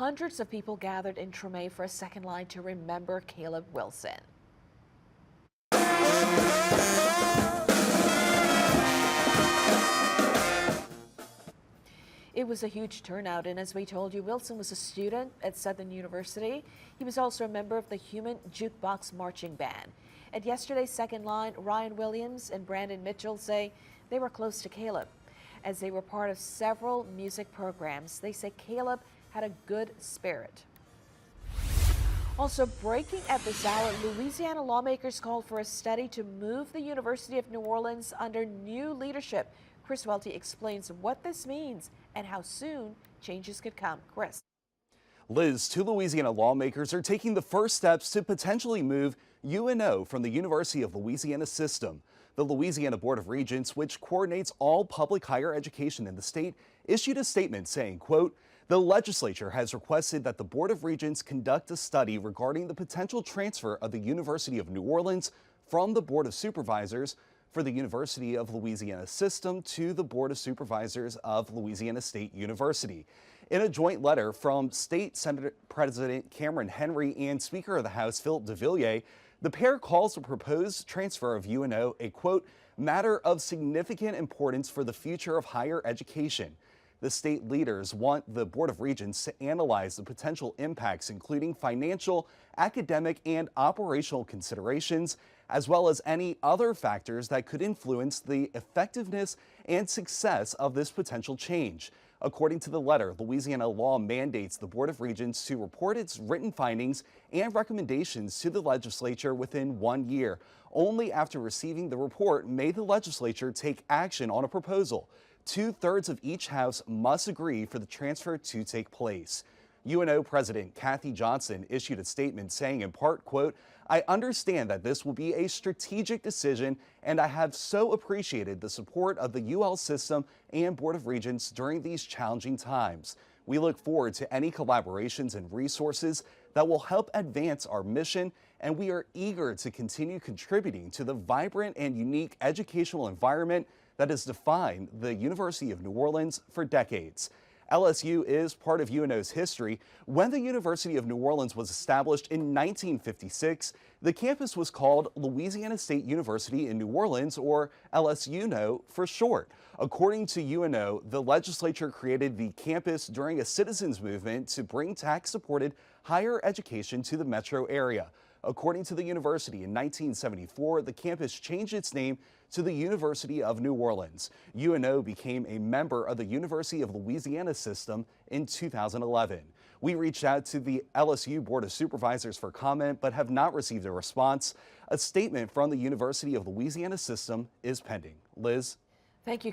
Hundreds of people gathered in Treme for a second line to remember Caleb Wilson. It was a huge turnout, and as we told you, Wilson was a student at Southern University. He was also a member of the Human Jukebox Marching Band. At yesterday's second line, Ryan Williams and Brandon Mitchell say they were close to Caleb. As they were part of several music programs, they say Caleb had a good spirit. Also breaking at this hour, Louisiana lawmakers called for a study to move the University of New Orleans under new leadership. Chris Welty explains what this means and how soon changes could come. Chris. Liz, two Louisiana lawmakers are taking the first steps to potentially move UNO from the University of Louisiana system. The Louisiana Board of Regents, which coordinates all public higher education in the state, issued a statement saying, quote, "The legislature has requested that the Board of Regents conduct a study regarding the potential transfer of the University of New Orleans from the Board of Supervisors for the University of Louisiana system to the Board of Supervisors of Louisiana State University." In a joint letter from State Senate President Cameron Henry and Speaker of the House Philip DeVilliers, the pair calls the proposed transfer of UNO a, quote, "matter of significant importance for the future of higher education." The state leaders want the Board of Regents to analyze the potential impacts, including financial, academic, and operational considerations, as well as any other factors that could influence the effectiveness and success of this potential change. According to the letter, Louisiana law mandates the Board of Regents to report its written findings and recommendations to the legislature within 1 year. Only after receiving the report may the legislature take action on a proposal. 2/3 of each house must agree for the transfer to take place. UNO President Kathy Johnson issued a statement saying in part, quote, "I understand that this will be a strategic decision, and I have so appreciated the support of the UL system and Board of Regents during these challenging times. We look forward to any collaborations and resources that will help advance our mission, and we are eager to continue contributing to the vibrant and unique educational environment that has defined the University of New Orleans for decades." LSU is part of UNO's history. When the University of New Orleans was established in 1956, the campus was called Louisiana State University in New Orleans, or LSUNO for short. According to UNO, the legislature created the campus during a citizens movement to bring tax-supported higher education to the metro area. According to the university, in 1974, the campus changed its name to the University of New Orleans. UNO became a member of the University of Louisiana system in 2011. We reached out to the LSU Board of Supervisors for comment, but have not received a response. A statement from the University of Louisiana system is pending. Liz? Thank you.